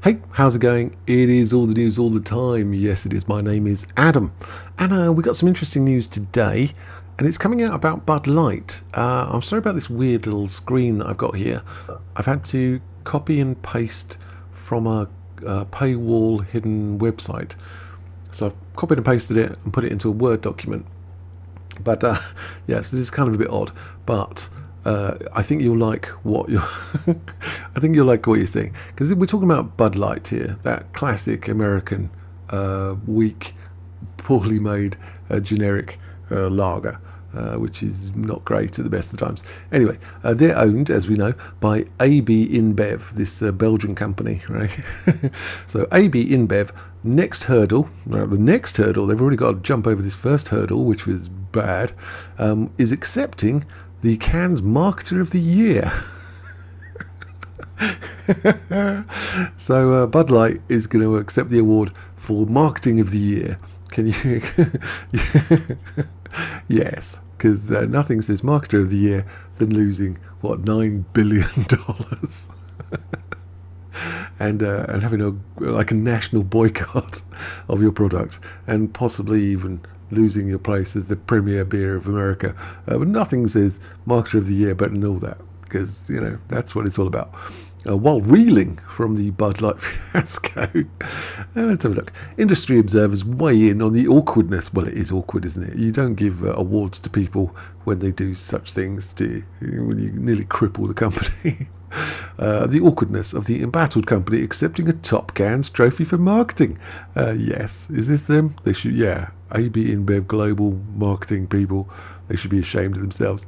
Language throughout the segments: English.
Hey, how's it going? It is all the news all the time. Yes, it is. My name is Adam. And we got some interesting news today, and it's coming out about Bud Light. I'm sorry about this weird little screen that I've got here. I've had to copy and paste from a paywall hidden website. So I've copied and pasted it and put it into a Word document. But yes, this is kind of a bit odd. But I think you'll like what you're. I think you'll like what you're seeing, because we're talking about Bud Light here, that classic American, weak, poorly made, generic lager. Which is not great at the best of times. Anyway, they're owned, as we know, by AB InBev, this Belgian company, right? So AB InBev, next hurdle, the next hurdle, they've already got to jump over this first hurdle, which was bad, is accepting the Cannes Marketer of the Year. So Bud Light is going to accept the award for Marketing of the Year. Can you? Yes, because nothing says Marketer of the Year than losing what, $9 billion and having a national boycott of your product, and possibly even losing your place as the premier beer of America. But nothing says Marketer of the Year better than all that, because that's what it's all about. While reeling from the Bud Light fiasco, let's have a look. Industry observers weigh in on the awkwardness. Well, it is awkward, isn't it? You don't give awards to people when they do such things, do you? When you nearly cripple the company. The awkwardness of the embattled company accepting a Top Cannes trophy for marketing. Yes, is this them? They should, yeah. AB InBev global marketing people. They should be ashamed of themselves.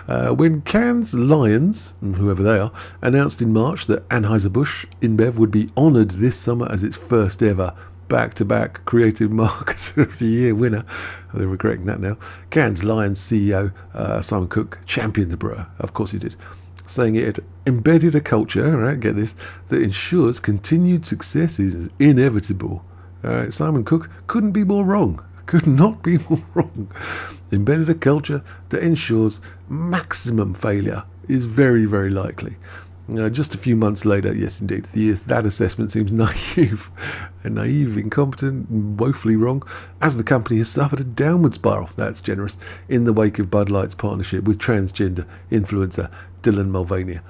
When Cannes Lions, whoever they are, announced in March that Anheuser-Busch InBev would be honoured this summer as its first ever back-to-back Creative Marketer of the Year winner. They're regretting that now. Cannes Lions CEO Simon Cook championed the brewer. Of course he did, saying it had embedded a culture, right, get this, that ensures continued success is inevitable. Simon Cook couldn't be more wrong. Could not be more wrong. Embedded a culture that ensures maximum failure is very, very likely. Just a few months later, yes indeed, that assessment seems naive, incompetent, woefully wrong, as the company has suffered a downward spiral, that's generous, in the wake of Bud Light's partnership with transgender influencer Dylan Mulvaney,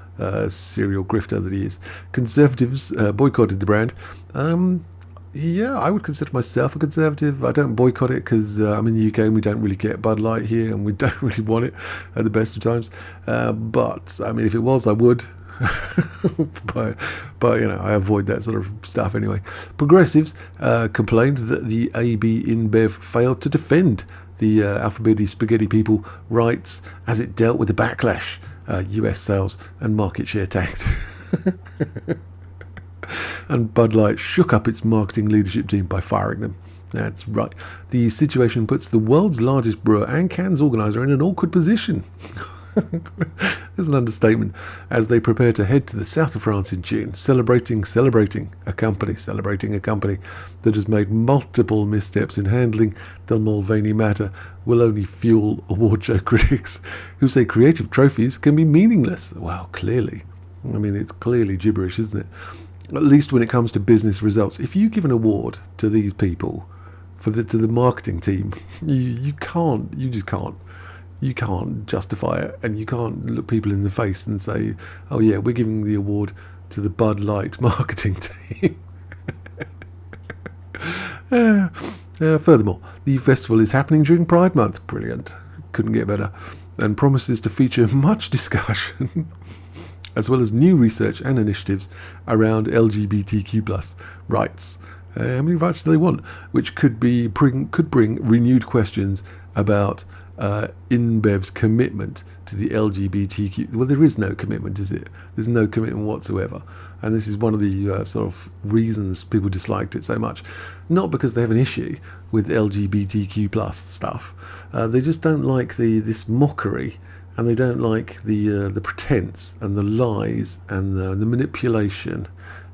serial grifter that he is. Conservatives boycotted the brand. Yeah, I would consider myself a conservative. I don't boycott it because I'm in the UK and we don't really get Bud Light here, and we don't really want it at the best of times. But I mean, if it was, I would. but I avoid that sort of stuff anyway. Progressives complained that the AB InBev failed to defend the Alphabeti Spaghetti People rights as it dealt with the backlash US sales and market share tanked. And Bud Light shook up its marketing leadership team by firing them. That's right. The situation puts the world's largest brewer and Cannes organiser in an awkward position. There's an understatement, as they prepare to head to the south of France in June, celebrating a company that has made multiple missteps in handling the Mulvaney matter will only fuel award show critics who say creative trophies can be meaningless. Well, clearly. I mean, it's clearly gibberish, isn't it? At least when it comes to business results. If you give an award to these people, to the marketing team, you just can't justify it, and you can't look people in the face and say, oh yeah, we're giving the award to the Bud Light marketing team. Furthermore, the festival is happening during Pride Month. Brilliant. Couldn't get better. And promises to feature much discussion as well as new research and initiatives around LGBTQ+ rights. How many rights do they want? Which could bring renewed questions about InBev's commitment to the LGBTQ. Well, there is no commitment, is it? There's no commitment whatsoever. And this is one of the sort of reasons people disliked it so much. Not because they have an issue with LGBTQ+ stuff. They just don't like this mockery, and they don't like the pretense and the lies and the manipulation,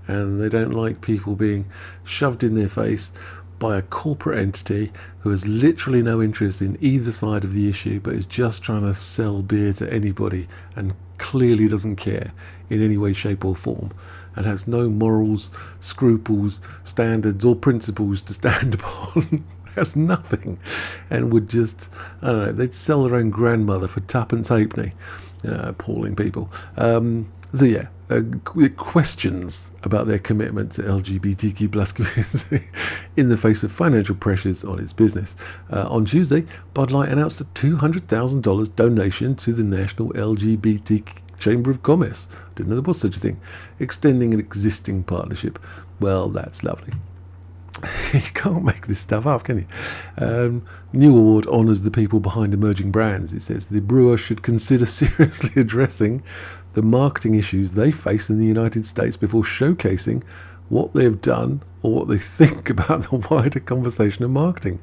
and they don't like people being shoved in their face by a corporate entity who has literally no interest in either side of the issue, but is just trying to sell beer to anybody and clearly doesn't care in any way, shape or form, and has no morals, scruples, standards or principles to stand upon. Has nothing, and would just, I don't know, they'd sell their own grandmother for tuppence halfpenny. Appalling people. So yeah, questions about their commitment to LGBTQ plus community in the face of financial pressures on its business. On Tuesday, Bud Light announced a $200,000 donation to the National LGBT Chamber of Commerce. Didn't know there was such a thing. Extending an existing partnership. Well, that's lovely. You can't make this stuff up, can you? New award honours the people behind emerging brands. It says the brewer should consider seriously addressing the marketing issues they face in the United States before showcasing what they've done or what they think about the wider conversation of marketing,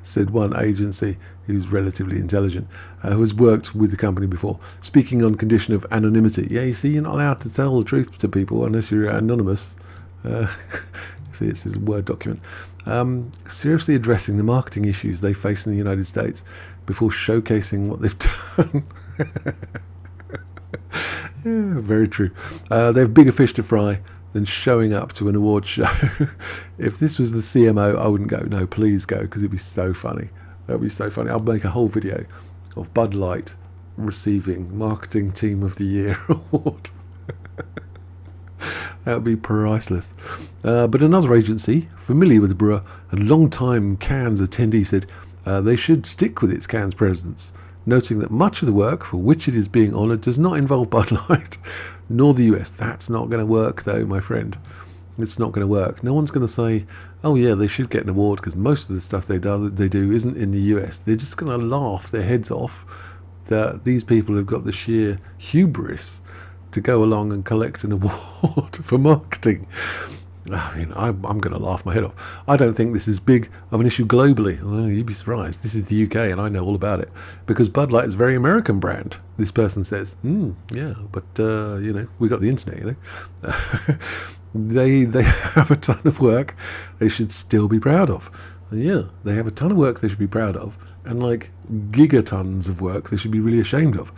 said one agency who's relatively intelligent, who has worked with the company before, speaking on condition of anonymity. Yeah, you see, you're not allowed to tell the truth to people unless you're anonymous. See, it's a Word document. Seriously addressing the marketing issues they face in the United States before showcasing what they've done. Yeah, very true. They have bigger fish to fry than showing up to an award show. If this was the CMO, I wouldn't go. No, please go, because it'd be so funny. That would be so funny. I'll make a whole video of Bud Light receiving Marketing Team of the Year award. That would be priceless. But another agency, familiar with the brewer and long-time Cannes attendee, said they should stick with its Cannes presence, noting that much of the work for which it is being honoured does not involve Bud Light, nor the US. That's not going to work, though, my friend. It's not going to work. No one's going to say, oh yeah, they should get an award, because most of the stuff they do isn't in the US. They're just going to laugh their heads off that these people have got the sheer hubris to go along and collect an award for marketing. I mean, I'm going to laugh my head off. I don't think this is big of an issue globally. Well, you'd be surprised. This is the UK, and I know all about it, because Bud Light is a very American brand. This person says, yeah, but you know, we got the internet. You know, they have a ton of work they should still be proud of. Yeah, they have a ton of work they should be proud of, and like gigatons of work they should be really ashamed of.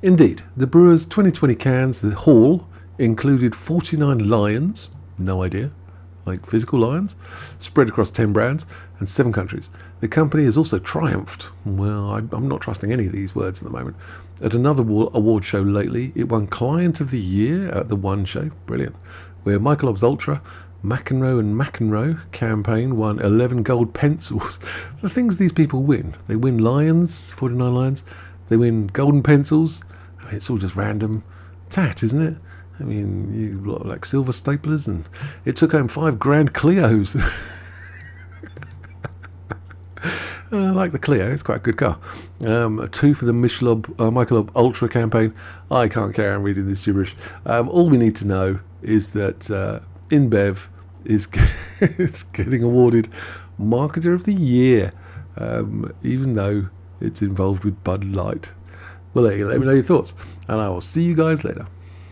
Indeed, the Brewers 2020 Cannes, the hall, included 49 lions, no idea, like physical lions, spread across 10 brands and 7 countries. The company has also triumphed, well, I'm not trusting any of these words at the moment, at another award show lately. It won Client of the Year at the One Show, brilliant, where Michelob's Ultra, McEnroe and McEnroe campaign won 11 gold pencils. The things these people win, they win lions, 49 lions, they win golden pencils. I mean, it's all just random tat, isn't it? I mean, you got like silver staplers, and it took home 5 grand Clios. I like the Clio, it's quite a good car. 2 for the Michelob Ultra campaign. I can't carry on reading this gibberish. All we need to know is that InBev is getting awarded Marketer of the Year, even though it's involved with Bud Light. Well, there you go. Let me know your thoughts, and I will see you guys later.